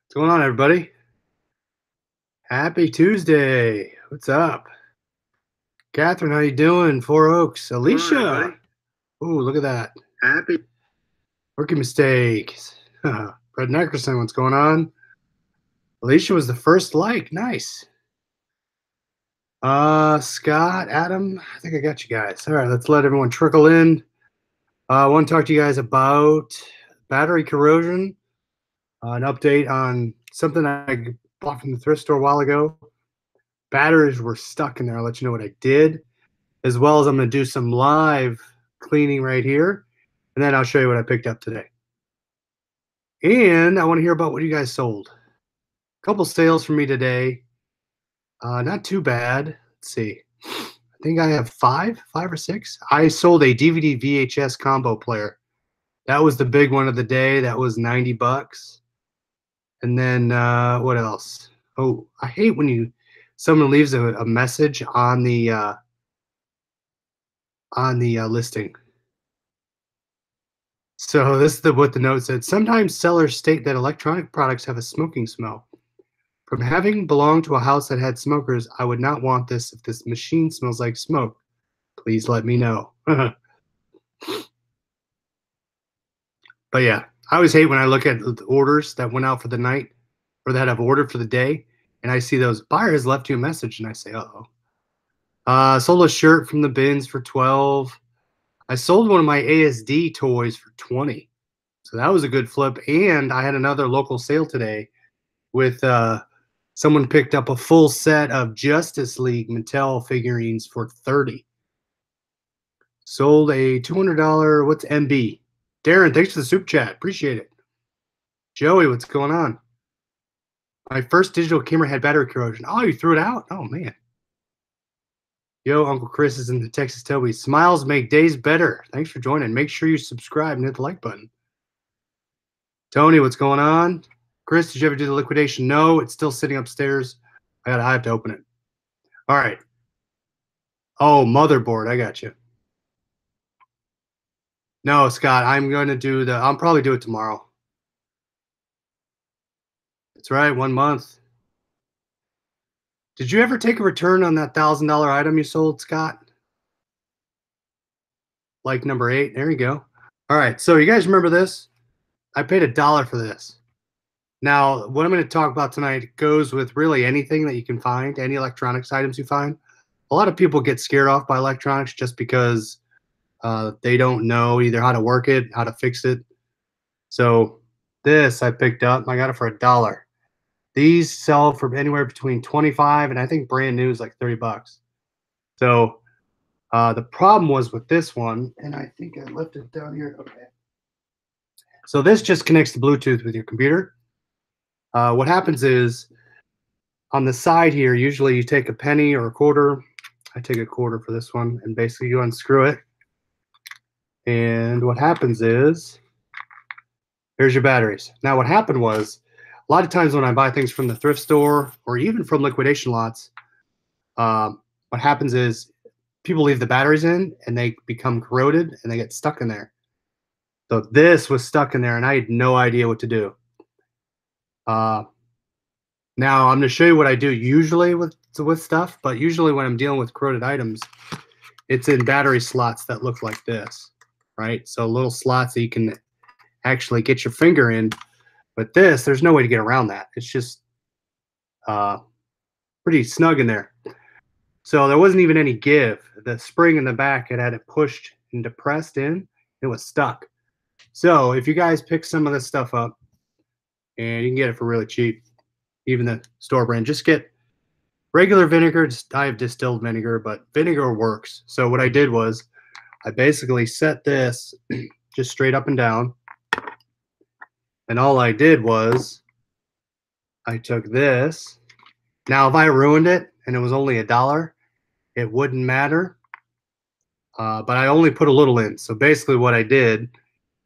What's going on, everybody? Happy Tuesday. What's up? Catherine, how you doing? Four Oaks. Alicia. Ooh, look at that. Happy. Rookie mistakes. Fred Neckerson, what's going on? Alicia was the first like. Nice. Scott, Adam, I think I got you guys. All right, let's let everyone trickle in. I want to talk to you guys about battery corrosion, an update on something I bought from the thrift store a while ago. Batteries were stuck in there. I'll let you know what I did, as well as I'm going to do some live cleaning right here, and then I'll show you what I picked up today. And I want to hear about what you guys sold. A couple sales for me today. Not too bad. Let's see. I think I have five or six. I sold a DVD VHS combo player. That was the big one of the day. That was 90 bucks. And then what else? Oh, I hate when someone leaves a message on the listing. So this is what the note said. Sometimes sellers state that electronic products have a smoking smell. From having belonged to a house that had smokers, I would not want this if this machine smells like smoke. Please let me know. But yeah, I always hate when I look at the orders that went out for the night or that I've ordered for the day, and I see those buyer has left you a message, and I say, uh-oh. Sold a shirt from the bins for 12. I sold one of my ASD toys for 20. So that was a good flip. And I had another local sale today with someone picked up a full set of Justice League Mattel figurines for 30. Sold a $200, what's MB? Darren, thanks for the super chat. Appreciate it. Joey, what's going on? My first digital camera had battery corrosion. Oh, you threw it out? Oh, man. Yo, Uncle Chris is in the Texas Toby. Smiles make days better. Thanks for joining. Make sure you subscribe and hit the like button. Tony, what's going on? Chris, did you ever do the liquidation? No, it's still sitting upstairs. I have to open it. All right. Oh, motherboard. I got you. No, Scott, I'll probably do it tomorrow. That's right, 1 month. Did you ever take a return on that $1,000 item you sold, Scott? Like number 8. There you go. All right, so you guys remember this? I paid $1 for this. Now, what I'm going to talk about tonight goes with really anything that you can find, any electronics items you find. A lot of people get scared off by electronics just because they don't know either how to work it, how to fix it. So this I picked up. I got it for $1. These sell for anywhere between 25 and I think brand new is like 30 bucks. So the problem was with this one, and I think I left it down here. Okay. So this just connects to Bluetooth with your computer. What happens is on the side here, usually you take a penny or a quarter. I take a quarter for this one, and basically you unscrew it. And what happens is, here's your batteries. Now what happened was, a lot of times when I buy things from the thrift store or even from liquidation lots, what happens is people leave the batteries in and they become corroded and they get stuck in there. So this was stuck in there and I had no idea what to do. Now I'm going to show you what I do usually with stuff, but usually when I'm dealing with corroded items, it's in battery slots that look like this, right? So little slots that you can actually get your finger in. But this, there's no way to get around that. It's just pretty snug in there. So there wasn't even any give. The spring in the back had it pushed and depressed in. It was stuck. So if you guys pick some of this stuff up, and you can get it for really cheap, even the store brand, just get regular vinegar. I have distilled vinegar, but vinegar works. So what I did was I basically set this just straight up and down. And all I did was I took this. Now, if I ruined it and it was only $1, it wouldn't matter. But I only put a little in. So basically what I did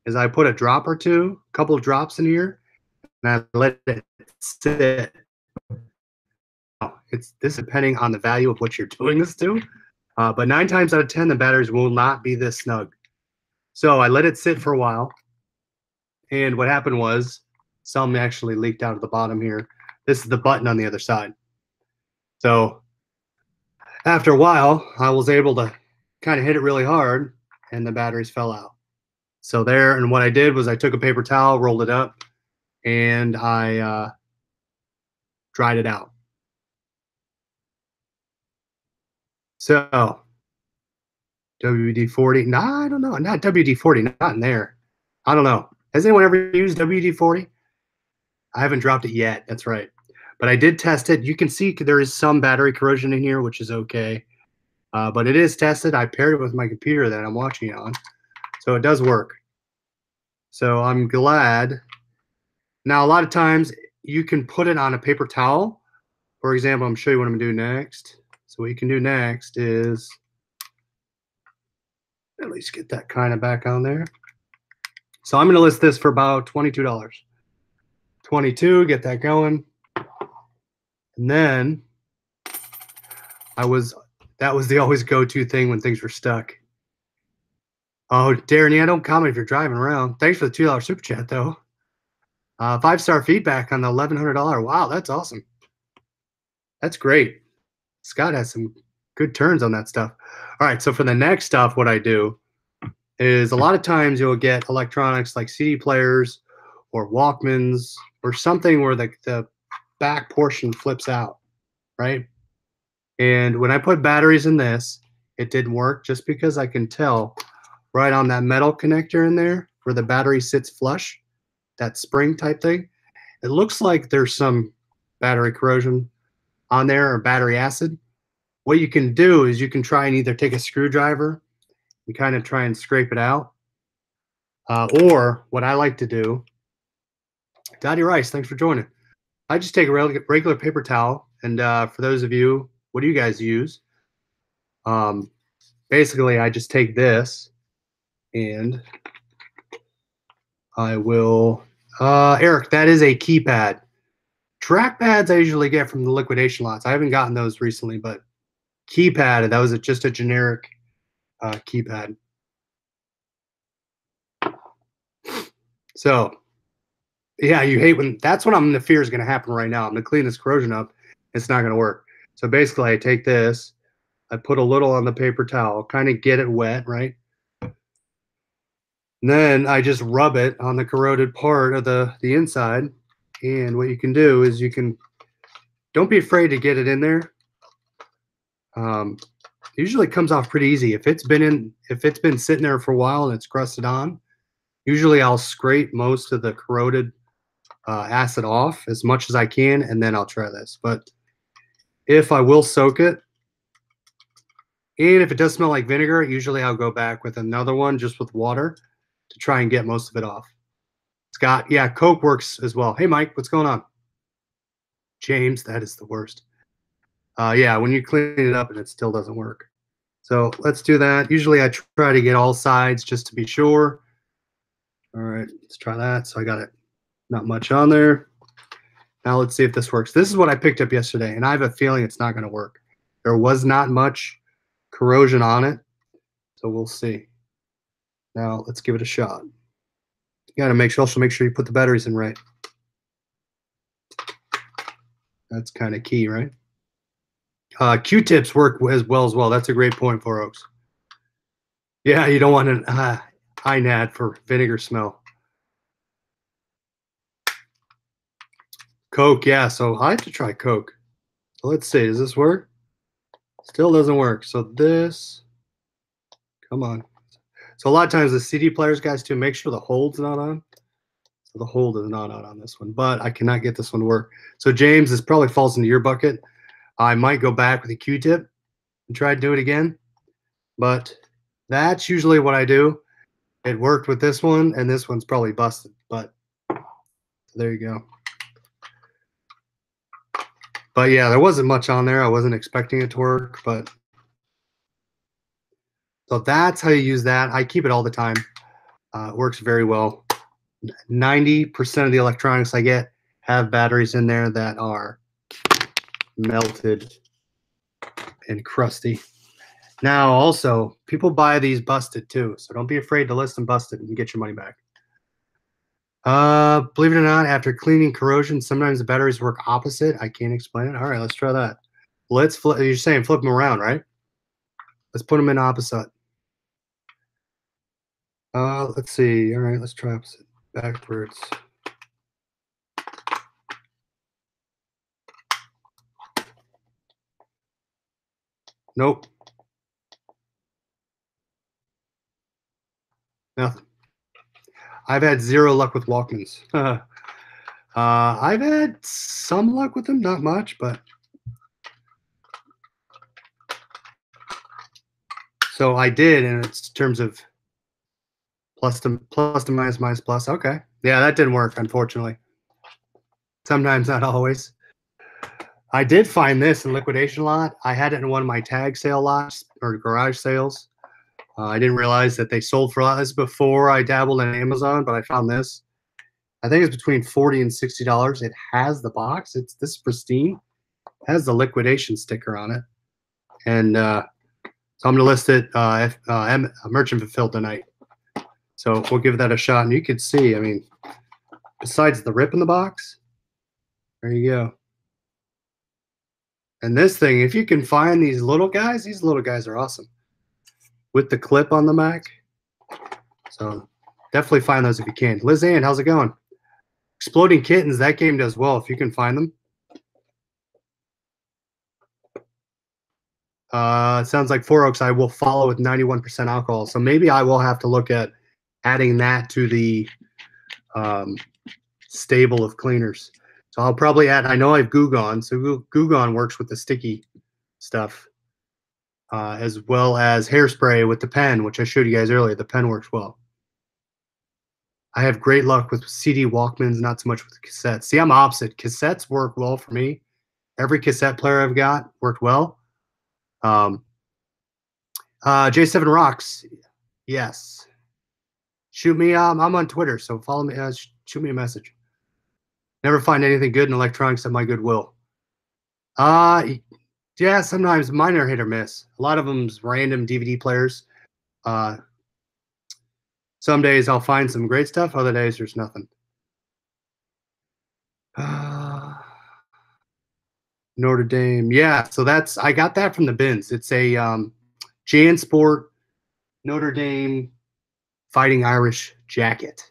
is I put a drop or two, a couple of drops in here, and I let it sit. This is depending on the value of what you're doing this to. But 9 times out of 10, the batteries will not be this snug. So I let it sit for a while. And what happened was Some actually leaked out of the bottom here. This is the button on the other side. So after a while, I was able to kind of hit it really hard, and the batteries fell out. So there, and what I did was I took a paper towel, rolled it up, and I dried it out. So WD-40, nah, I don't know, not WD-40, not in there. I don't know. Has anyone ever used WD-40? I haven't dropped it yet. That's right. But I did test it. You can see there is some battery corrosion in here, which is okay. But it is tested. I paired it with my computer that I'm watching it on. So it does work. So I'm glad. Now, a lot of times you can put it on a paper towel. For example, I'm going to show you what I'm going to do next. So what you can do next is at least get that kind of back on there. So I'm going to list this for about $22. 22, get that going. And then that was the always go-to thing when things were stuck. Oh, Darren, yeah, don't comment if you're driving around. Thanks for the $2 super chat, though. 5-star feedback on the $1,100. Wow, that's awesome. That's great. Scott has some good turns on that stuff. All right, so for the next stuff, what I do is a lot of times you'll get electronics like CD players or Walkmans or something where the back portion flips out, right? And when I put batteries in this, it didn't work just because I can tell right on that metal connector in there where the battery sits flush, that spring type thing. It looks like there's some battery corrosion on there or battery acid. What you can do is you can try and either take a screwdriver and kind of try and scrape it out. Or what I like to do, Dottie Rice, thanks for joining. I just take a regular paper towel. And for those of you, what do you guys use? Basically, I just take this and I will, Eric, that is a keypad. Trackpads I usually get from the liquidation lots. I haven't gotten those recently, but keypad, that was just a generic keypad. So, yeah, you hate when, that's what I'm in the fear is going to happen right now. I'm going to clean this corrosion up. It's not going to work. So basically, I take this, I put a little on the paper towel, kind of get it wet, right? And then I just rub it on the corroded part of the inside. And what you can do is don't be afraid to get it in there. Usually it comes off pretty easy. If it's been sitting there for a while and it's crusted on, usually I'll scrape most of the corroded acid off as much as I can, and then I'll try this. But if I will soak it, and if it does smell like vinegar, usually I'll go back with another one just with water to try and get most of it off. Scott, yeah, Coke works as well. Hey, Mike, what's going on? James, that is the worst. Yeah, when you clean it up and it still doesn't work. So let's do that. Usually I try to get all sides just to be sure. All right, let's try that. So I got it, not much on there. Now let's see if this works. This is what I picked up yesterday, and I have a feeling it's not going to work. There was not much corrosion on it, so we'll see. Now let's give it a shot. You got to also make sure you put the batteries in right. That's kind of key, right? Q-tips work as well. That's a great point, for Oaks. Yeah, you don't want an INAD for vinegar smell. Coke, yeah, so I have to try Coke. So let's see, does this work? Still doesn't work. So this, come on. So a lot of times the CD players, guys, too, make sure the hold's not on. So the hold is not on this one, but I cannot get this one to work. So James, this probably falls into your bucket. I might go back with a Q-tip and try to do it again, but that's usually what I do. It worked with this one, and this one's probably busted, but there you go. But yeah, there wasn't much on there. I wasn't expecting it to work, but so that's how you use that. I keep it all the time. It works very well. 90% of the electronics I get have batteries in there that are melted and crusty. Now, also, people buy these busted too, so don't be afraid to list them busted and get your money back. Believe it or not, after cleaning corrosion, sometimes the batteries work opposite. I can't explain it. All right, let's try that. Let's flip. You're saying flip them around, right? Let's put them in opposite. Let's see. All right, let's try opposite. Backwards. Nope. Nothing. I've had zero luck with Walkmans. I've had some luck with them, not much, but so I did, and it's in terms of plus to minus minus plus. Okay, yeah, that didn't work, unfortunately. Sometimes, not always. I did find this in liquidation lot. I had it in one of my tag sale lots or garage sales. I didn't realize that they sold for a lot. This is before I dabbled in Amazon, but I found this. I think it's between $40 and $60. It has the box. It's this pristine. It has the liquidation sticker on it, and so I'm gonna list it merchant fulfilled tonight. So we'll give that a shot, and you can see. I mean, besides the rip in the box, there you go. And this thing, if you can find these little guys are awesome. With the clip on the Mac. So definitely find those if you can. Liz Ann, how's it going? Exploding Kittens, that game does well if you can find them. It sounds like Four Oaks I will follow with 91% alcohol. So maybe I will have to look at adding that to the stable of cleaners. So I'll probably add, I know I have Goo Gone. So Goo Gone works with the sticky stuff. As well as hairspray with the pen, which I showed you guys earlier. The pen works well. I have great luck with CD Walkmans, not so much with cassettes. See, I'm opposite. Cassettes work well for me. Every cassette player I've got worked well. J7 Rocks, yes. Shoot me. I'm on Twitter, so follow me. Shoot me a message. Never find anything good in electronics at my Goodwill. Yeah, sometimes mine are hit or miss. A lot of them's random DVD players. Some days I'll find some great stuff. Other days there's nothing. Notre Dame. Yeah, so I got that from the bins. It's a JanSport Notre Dame Fighting Irish jacket.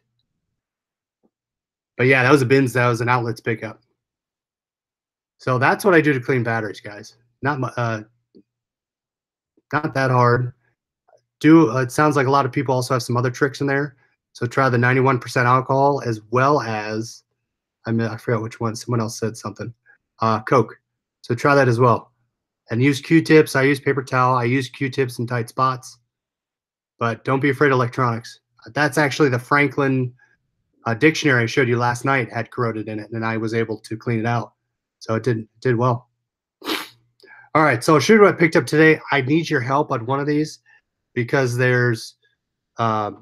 But yeah, that was a bins. That was an outlets pickup. So that's what I do to clean batteries, guys. Not that hard. It sounds like a lot of people also have some other tricks in there. So try the 91% alcohol as well as I forgot which one. Someone else said something. Coke. So try that as well. And use Q-tips. I use paper towel. I use Q-tips in tight spots. But don't be afraid of electronics. That's actually the Franklin dictionary I showed you last night had corroded in it, and I was able to clean it out. So it did well. All right, so I'll show you what I picked up today. I need your help on one of these because there's what's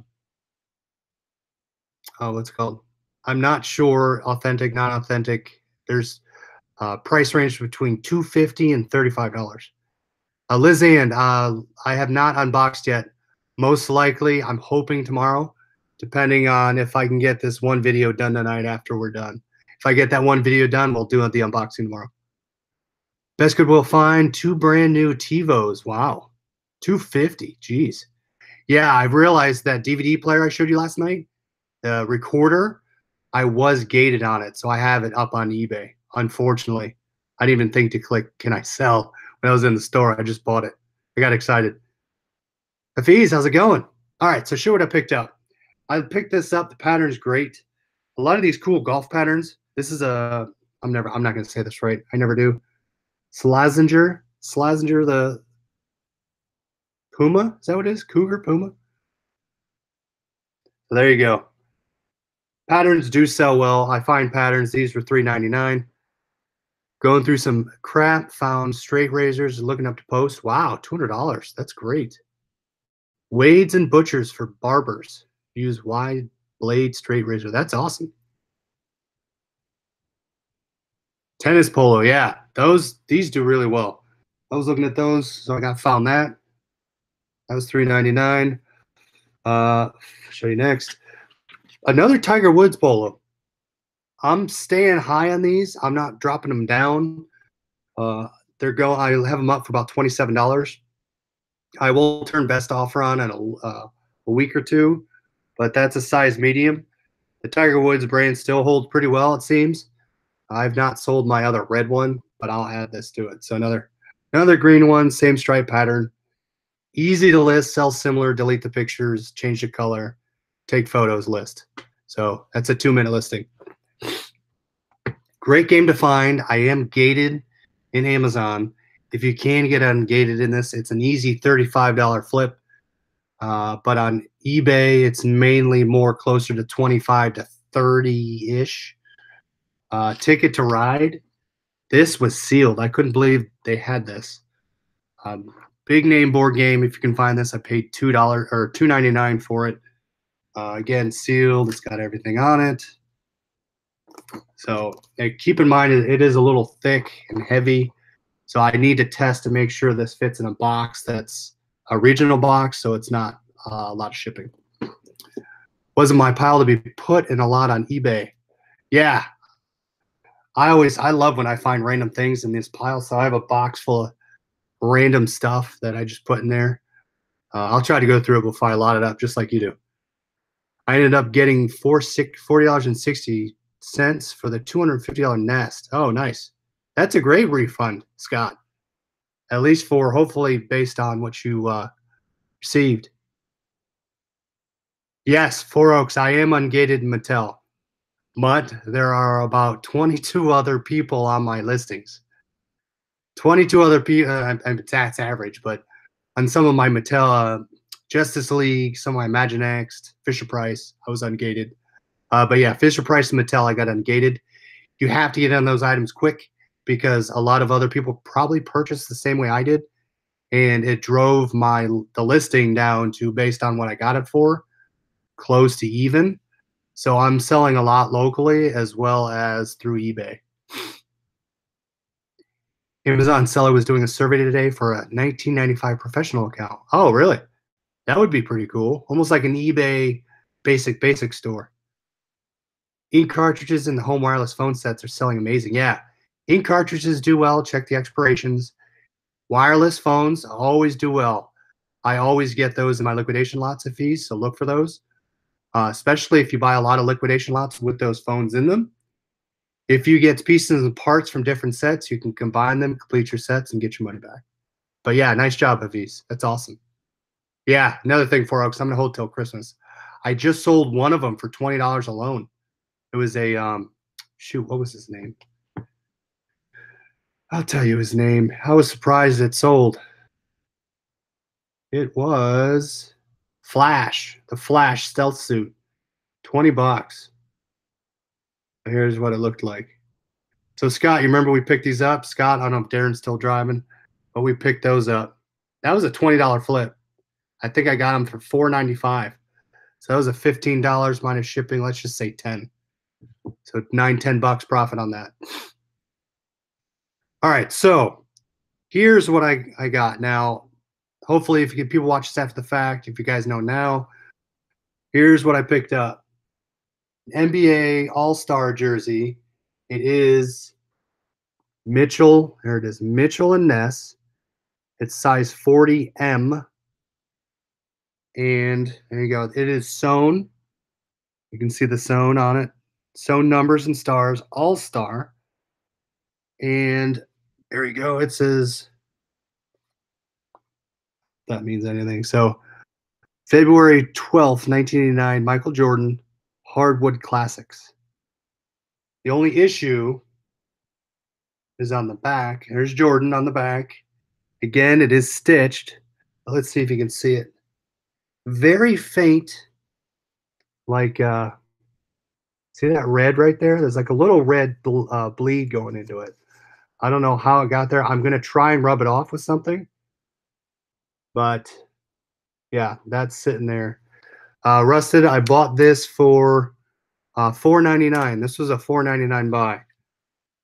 it called? I'm not sure, authentic, not authentic. There's price range between $250 and $35. Liz Ann, I have not unboxed yet. Most likely, I'm hoping tomorrow, depending on if I can get this one video done tonight after we're done. If I get that one video done, we'll do the unboxing tomorrow. Best Goodwill find, 2 brand new TiVos. Wow, $250. Jeez. Yeah, I've realized that DVD player I showed you last night, the recorder, I was gated on it, so I have it up on eBay. Unfortunately, I didn't even think to click, can I sell? When I was in the store, I just bought it. I got excited. Hafiz, how's it going? All right, so show what I picked up. I picked this up. The pattern's great. A lot of these cool golf patterns. This is I'm not going to say this right. I never do. Slazenger, the Puma. Is that what it is? Cougar Puma. So there you go. Patterns do sell well. I find patterns. These were $3.99. Going through some crap, found straight razors, looking up to post. Wow, $200. That's great. Wades and butchers for barbers. Use wide blade straight razor. That's awesome. Tennis polo, yeah. These do really well. I was looking at those, so I found that. That was $3.99. Show you next. Another Tiger Woods polo. I'm staying high on these. I'm not dropping them down. Uh, I have them up for about $27. I will turn best offer on in a week or two, but that's a size medium. The Tiger Woods brand still holds pretty well, it seems. I've not sold my other red one, but I'll add this to it. So another green one, same stripe pattern. Easy to list, sell similar, delete the pictures, change the color, take photos, list. So that's a 2-minute listing. Great game to find. I am gated in Amazon. If you can get ungated in this, it's an easy $35 flip. But on eBay, it's mainly more closer to 25 to 30-ish. Ticket to Ride. This was sealed. I couldn't believe they had this. Big name board game. If you can find this, I paid $2 or $2.99 for it. Again, sealed. It's got everything on it. So keep in mind it is a little thick and heavy. So I need to test to make sure this fits in a box that's a regional box, so it's not a lot of shipping. Wasn't my pile to be put in a lot on eBay. Yeah, I love when I find random things in this pile. So I have a box full of random stuff that I just put in there. I'll try to go through it before I lot it up, just like you do. I ended up getting $40.60 for the $250 nest. Oh, nice. That's a great refund, Scott. At least for hopefully based on what you received. Yes, Four Oaks. I am ungated in Mattel, but there are about 22 other people on my listings. 22 other people. That's average, but on some of my Mattel, Justice League, some of my Imaginext, Fisher Price, I was ungated. But yeah, Fisher Price and Mattel, I got ungated. You have to get on those items quick because a lot of other people probably purchased the same way I did, and it drove the listing down to, based on what I got it for, close to even. So I'm selling a lot locally as well as through eBay. Amazon seller was doing a survey today for a 1995 professional account. Oh, really? That would be pretty cool. Almost like an eBay basic store. Ink cartridges and the home wireless phone sets are selling amazing. Yeah, ink cartridges do well. Check the expirations. Wireless phones always do well. I always get those in my liquidation lots of fees, so look for those. Especially if you buy a lot of liquidation lots with those phones in them. If you get pieces and parts from different sets, you can combine them, complete your sets, and get your money back. But yeah, nice job, Hafiz. That's awesome. Yeah, another thing for Oaks, I'm gonna hold till Christmas. I just sold one of them for $20 alone. It was a shoot, what was his name? I'll tell you his name. I was surprised it sold. It was Flash, the Flash stealth suit, $20. Here's what it looked like. So Scott, you remember we picked these up? Scott, I don't know if Darren's still driving, but we picked those up. That was a $20 flip. I think I got them for $4.95. So that was a $15 minus shipping. Let's just say 10. So $9-10 profit on that. All right, so here's what I got. Now, hopefully, if you get people watch this after the fact, if you guys know now, here's what I picked up. NBA All-Star jersey. It is Mitchell. There it is, Mitchell and Ness. It's size 40M. And there you go. It is sewn. You can see the sewn on it. Sewn numbers and stars, All-Star. And there you go. It says, that means anything. So February 12th, 1989, Michael Jordan, Hardwood Classics. The only issue is on the back. There's Jordan on the back. Again, it is stitched. Let's see if you can see it. Very faint, like, see that red right there? There's like a little red bleed going into it. I don't know how it got there. I'm going to try and rub it off with something. But, yeah, that's sitting there. Rusted, I bought this for $4.99. This was a $4.99 buy.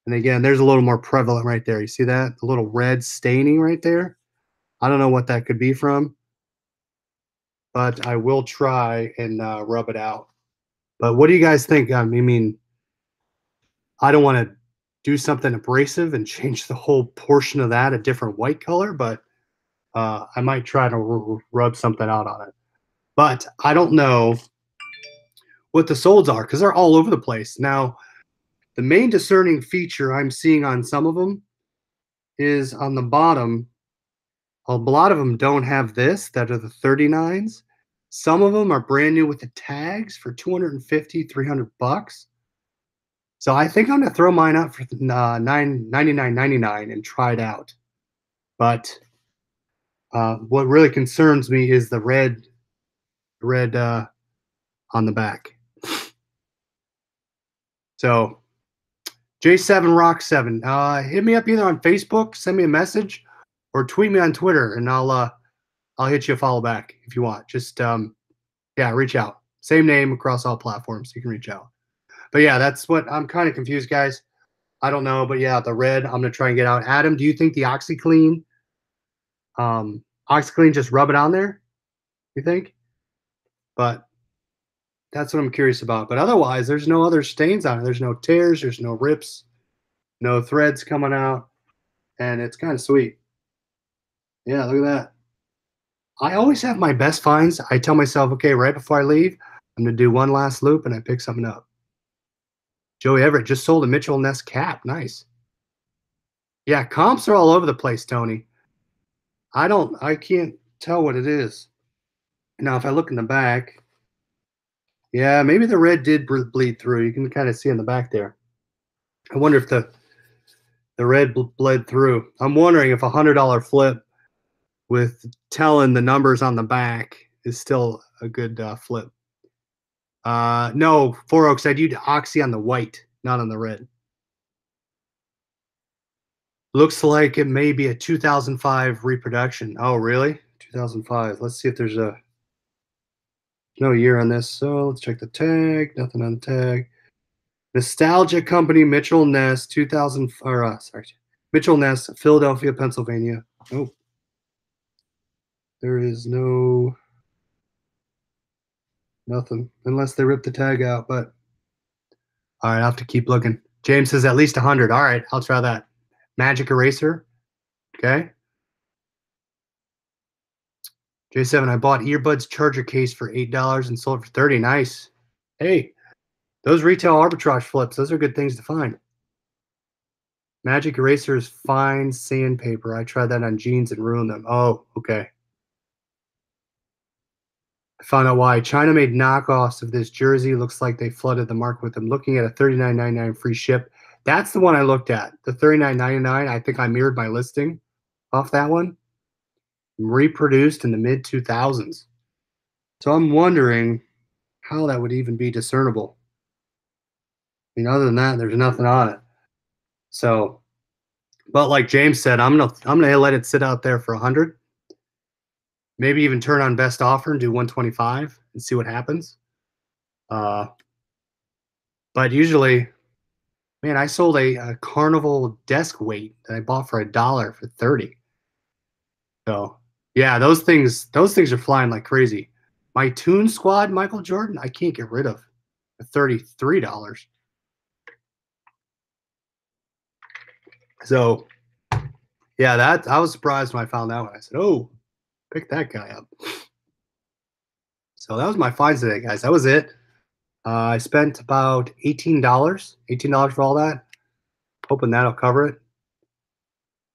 And again, there's a little more prevalent right there. You see that? The little red staining right there? I don't know what that could be from, but I will try and rub it out. But what do you guys think? I mean, I don't want to do something abrasive and change the whole portion of that a different white color, but I might try to rub something out on it. But I don't know what the solds are because they're all over the place. Now, the main discerning feature I'm seeing on some of them is on the bottom. A lot of them don't have this, that are the 39s. Some of them are brand new with the tags for 250, 300 bucks. So I think I'm gonna throw mine out for $99.99 and try it out. But what really concerns me is the red on the back. So J7 Rock 7, hit me up either on Facebook, send me a message, or tweet me on Twitter, and I'll hit you a follow back if you want. Just yeah, reach out. Same name across all platforms. You can reach out. But yeah, that's what I'm kind of confused, guys. I don't know, but yeah, the red, I'm gonna try and get out. Adam, do you think the OxyClean, just rub it on there? You think? But that's what I'm curious about. But otherwise, there's no other stains on it. There's no tears. There's no rips. No threads coming out, and it's kind of sweet. Yeah, look at that. I always have my best finds. I tell myself, okay, right before I leave, I'm gonna do one last loop, and I pick something up. Joey Everett just sold a Mitchell Ness cap. Nice. Yeah, comps are all over the place, Tony. I can't tell what it is. Now, if I look in the back, yeah, maybe the red did bleed through. You can kind of see in the back there. I wonder if the red bled through. I'm wondering if $100 flip with telling the numbers on the back is still a good flip. No, Four Oaks, I'd use Oxy on the white, not on the red. Looks like it may be a 2005 reproduction. Oh, really? 2005. Let's see if there's no year on this. So let's check the tag. Nothing on the tag. Nostalgia Company, Mitchell Ness, 2000. Or sorry, Mitchell Ness, Philadelphia, Pennsylvania. Oh, there is nothing unless they rip the tag out. But all right, I'll have to keep looking. James says at least 100. All right, I'll try that. Magic Eraser. Okay. J7, I bought earbuds charger case for $8 and sold it for 30. Nice. Hey, those retail arbitrage flips, those are good things to find. Magic Eraser is fine sandpaper. I tried that on jeans and ruined them. Oh, okay. I found out why. China made knockoffs of this jersey. Looks like they flooded the market with them. Looking at a $39.99 free ship. That's the one I looked at. The $39.99. I think I mirrored my listing off that one. Reproduced in the mid 2000s. So I'm wondering how that would even be discernible. I mean, other than that, there's nothing on it. So, but like James said, I'm gonna let it sit out there for 100. Maybe even turn on best offer and do 125 and see what happens. But usually, man, I sold a Carnival desk weight that I bought for $1 for 30. So yeah, those things are flying like crazy. My Toon Squad Michael Jordan, I can't get rid of for $33. So yeah, that I was surprised when I found that one. I said, oh, pick that guy up. So that was my finds today, guys. That was it. I spent about $18 for all that. Hoping that'll cover it.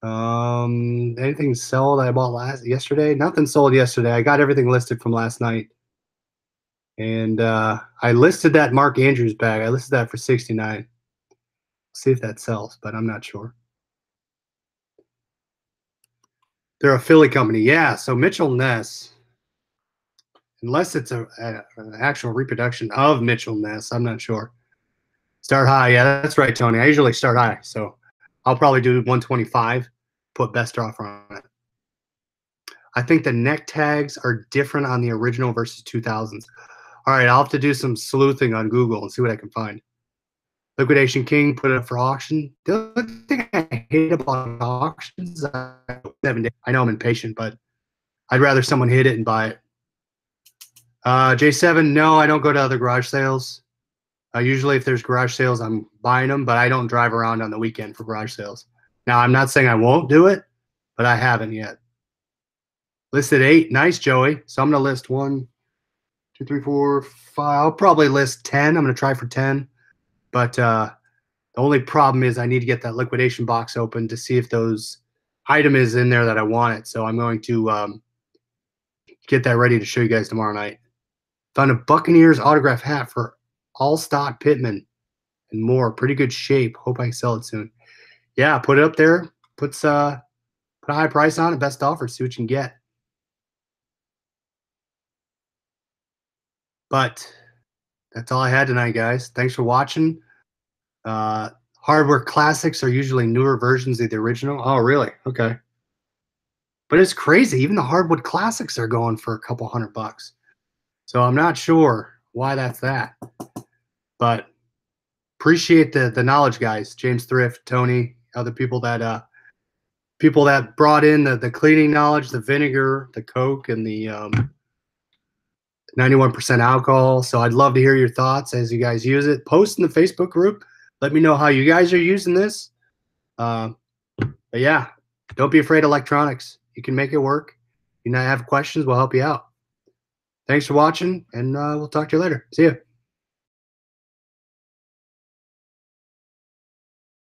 Anything sell that I bought yesterday? Nothing sold yesterday. I got everything listed from last night. And I listed that Mark Andrews bag. I listed that for $69. See if that sells, but I'm not sure. They're a Philly company. Yeah, so Mitchell Ness, unless it's an actual reproduction of Mitchell Ness, I'm not sure. Start high. Yeah, that's right, Tony. I usually start high, so I'll probably do 125, put best offer on it. I think the neck tags are different on the original versus 2000s. All right, I'll have to do some sleuthing on Google and see what I can find. Liquidation King put it up for auction. The only thing I hate about auctions, 7 days. I know I'm impatient, but I'd rather someone hit it and buy it. J7, no, I don't go to other garage sales. Usually, if there's garage sales, I'm buying them, but I don't drive around on the weekend for garage sales. Now, I'm not saying I won't do it, but I haven't yet. Listed 8. Nice, Joey. So I'm going to list 1, 2, 3, 4, 5. I'll probably list 10. I'm going to try for 10. But the only problem is I need to get that liquidation box open to see if those item is in there that I want it. So I'm going to get that ready to show you guys tomorrow night. Found a Buccaneers autograph hat for all stock Pittman and more. Pretty good shape. Hope I can sell it soon. Yeah, put it up there. Put a high price on it. Best offer. See what you can get. But that's all I had tonight, guys. Thanks for watching. Hardware classics are usually newer versions of the original. Oh, really? Okay. But it's crazy. Even the hardwood classics are going for a couple $100. So I'm not sure why that's that. But appreciate the knowledge, guys. James Thrift, Tony, other people that brought in the cleaning knowledge, the vinegar, the Coke, and the 91% alcohol. So I'd love to hear your thoughts as you guys use it. Post in the Facebook group. Let me know how you guys are using this. But yeah, don't be afraid of electronics. You can make it work. You not have questions, we'll help you out. Thanks for watching, and we'll talk to you later. See ya.